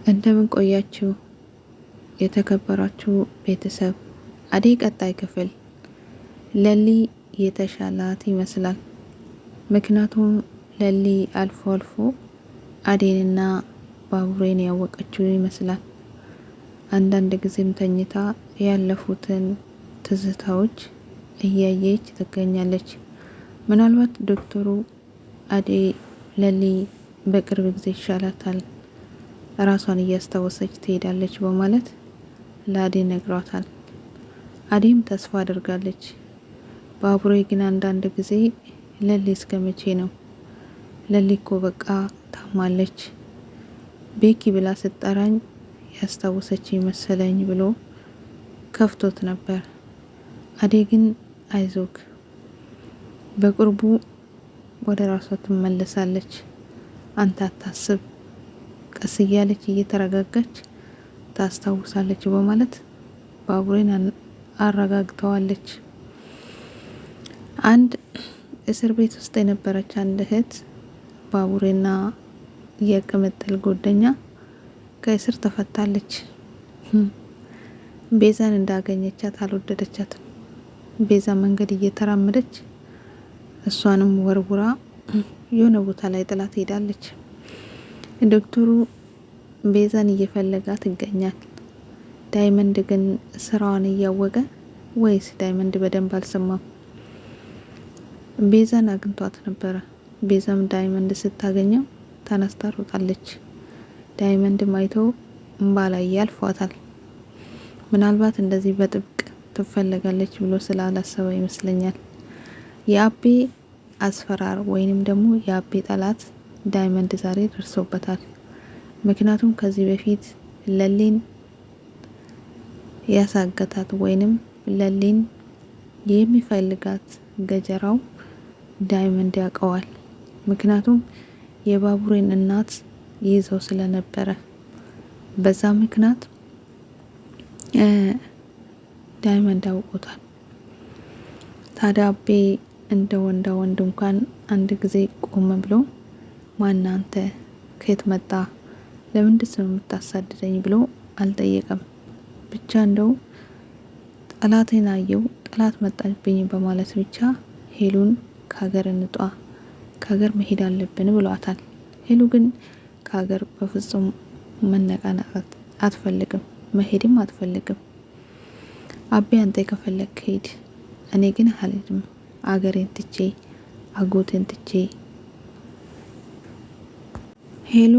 እንደምን ቆያችሁ የተከበራችሁ ቤተሰብ። አደይ ቀጣይ ክፍል ለሊ የተሻላት ይመስላል። ምክንያቱም ለሊ አልፎ አልፎ አደይንና ባቡሬን ያወቀችው ይመስላል። አንዳንድ ጊዜም ተኝታ ያለፉትን ትዝታዎች እያየች ትገኛለች። ምናልባት ዶክተሩ አደይ ለሊ በቅርብ ጊዜ ይሻላታል፣ ራሷን እያስታወሰች ትሄዳለች በማለት ለአደይ ነግሯታል። አደይም ተስፋ አድርጋለች። ባቡሬ ግን አንዳንድ ጊዜ ለሊ እስከ መቼ ነው? ለሊ እኮ በቃ ታማለች፣ ቤኪ ብላ ስትጠራኝ ያስታወሰች መሰለኝ ብሎ ከፍቶት ነበር። አደይ ግን አይዞክ፣ በቅርቡ ወደ ራሷ ትመለሳለች፣ አንተ አታስብ፣ ቀስ እያለች እየተረጋጋች ታስታውሳለች በማለት ባቡሬን አረጋግተዋለች። አንድ እስር ቤት ውስጥ የነበረች አንድ እህት ባቡሬና የቅምጥል ጓደኛ ከእስር ተፈታለች። ቤዛን እንዳገኘቻት አልወደደቻትም። ቤዛ መንገድ እየተራመደች እሷንም ወርውራ የሆነ ቦታ ላይ ጥላት ሄዳለች። ዶክተሩ ቤዛን እየፈለጋት ይገኛል። ዳይመንድ ግን ስራዋን እያወቀ ወይስ ዳይመንድ በደንብ አልሰማም? ቤዛን አግኝቷት ነበረ። ቤዛም ዳይመንድ ስታገኘው ተነስታ ሮጣለች። ዳይመንድ ማይቶ እምባላይ ያልፏታል። ምናልባት እንደዚህ በጥብቅ ትፈለጋለች ብሎ ስላላሰበ ይመስለኛል። የአቤ አስፈራር ወይንም ደግሞ የአቤ ጠላት ዳይመንድ ዛሬ ደርሶበታል። ምክንያቱም ከዚህ በፊት ለሊን ያሳገታት ወይንም ለሊን የሚፈልጋት ገጀራው ዳይመንድ ያውቀዋል። ምክንያቱም የባቡሬን እናት ይዘው ስለነበረ በዛ ምክንያት ዳይመንድ አውቆታል። ታዲያ አቤ እንደ ወንድ እንኳን አንድ ጊዜ ቆም ብሎ ማን አንተ፣ ከየት መጣ፣ ለምንድን ነው የምታሳድደኝ ብሎ አልጠየቀም። ብቻ እንደው ጠላቴን አየው፣ ጠላት መጣብኝ በማለት ብቻ ሄሉን ከሀገር እንጧ፣ ከሀገር መሄድ አለብን ብሏታል። ሄሉ ግን ከሀገር በፍጹም መነቃነቃት አትፈልግም፣ መሄድም አትፈልግም። አቤ አንተ ከፈለክ ሄድ፣ እኔ ግን አልሄድም፣ አገሬን ትቼ አጎቴን ትቼ። ሄሉ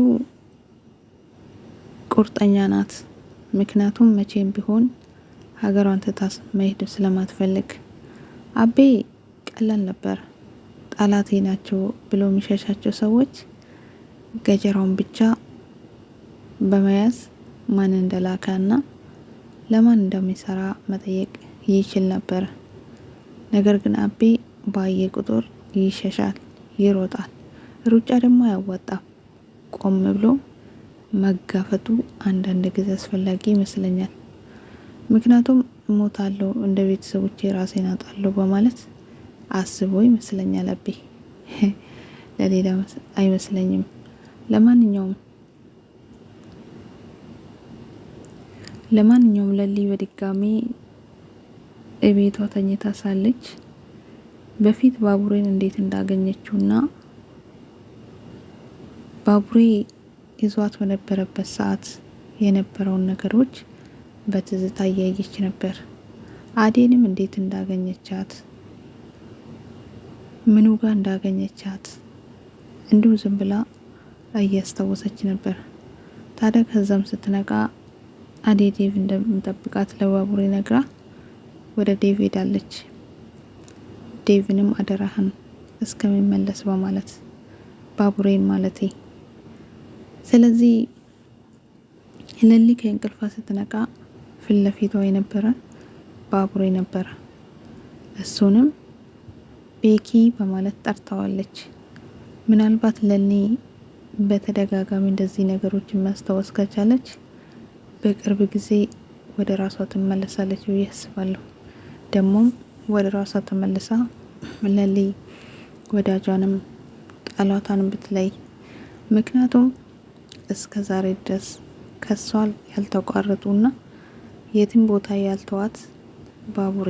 ቁርጠኛ ናት። ምክንያቱም መቼም ቢሆን ሀገሯን ትታ መሄድ ስለማትፈልግ። አቤ ቀላል ነበር። ጠላቴ ናቸው ብሎ የሚሸሻቸው ሰዎች ገጀራውን ብቻ በመያዝ ማን እንደላከና ለማን እንደሚሰራ መጠየቅ ይችል ነበር። ነገር ግን አቤ ባየ ቁጥር ይሸሻል፣ ይሮጣል። ሩጫ ደግሞ አያዋጣም። ቆም ብሎ መጋፈጡ አንዳንድ ጊዜ አስፈላጊ ይመስለኛል። ምክንያቱም እሞታለሁ፣ እንደ ቤተሰቦቼ ራሴን አጣለሁ በማለት አስቦ ይመስለኛል አቤ። ለሌላ አይመስለኝም። ለማንኛውም ለሊ በድጋሚ እቤቷ ተኝታ ሳለች በፊት ባቡሬን እንዴት እንዳገኘችውና ባቡሬ ይዟት በነበረበት ሰዓት የነበረውን ነገሮች በትዝታ እያየች ነበር። አዴንም እንዴት እንዳገኘቻት፣ ምኑ ጋር እንዳገኘቻት እንዲሁ ዝም ብላ እያስታወሰች ነበር። ታዲያ ከዛም ስትነቃ አዴ ዴቭ እንደምጠብቃት ለባቡሬ ነግራ ወደ ዴቭ ሄዳለች። ዴቭንም አደራህን እስከሚመለስ በማለት ባቡሬን ማለቴ። ስለዚህ ለሊ ከእንቅልፏ ስትነቃ ፊት ለፊቷ የነበረ ባቡሬ ነበረ። እሱንም ቤኪ በማለት ጠርታዋለች። ምናልባት ለሊ በተደጋጋሚ እንደዚህ ነገሮችን ማስታወስ ከቻለች በቅርብ ጊዜ ወደ ራሷ ትመለሳለች ብዬ አስባለሁ። ደግሞም ወደ ራሷ ተመልሳ ለሊ ወዳጇንም ጠላቷንም ብትለይ። ምክንያቱም እስከ ዛሬ ድረስ ከሷ ያልተቋረጡና የትም ቦታ ያልተዋት ባቡሬ፣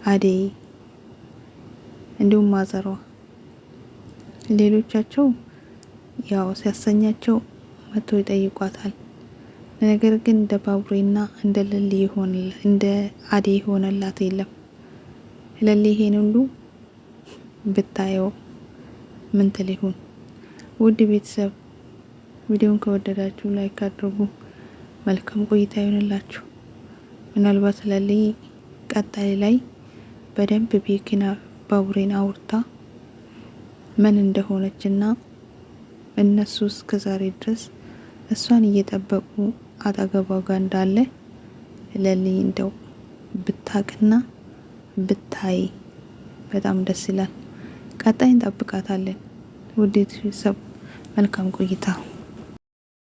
አደይ እንዲሁም ማዘሯ። ሌሎቻቸው ያው ሲያሰኛቸው መጥተው ይጠይቋታል። ነገር ግን እንደ ባቡሬና እንደ ለሊ እንደ አደይ የሆነላት የለም። ለሊ ይሄን ሁሉ ብታየው ምን ትል ይሆን? ውድ ቤተሰብ ቪዲዮን ከወደዳችሁ ላይክ አድርጉ። መልካም ቆይታ ይሆንላችሁ። ምናልባት ለሊ ቀጣይ ላይ በደንብ ቤኪና ባቡሬን አውርታ ምን እንደሆነችና እነሱ እስከዛሬ ድረስ እሷን እየጠበቁ አጠገቧ ጋር እንዳለ ለሊ እንደው ብታቅና ብታይ በጣም ደስ ይላል። ቀጣይ እንጠብቃታለን። ውድ ቤተሰብ መልካም ቆይታ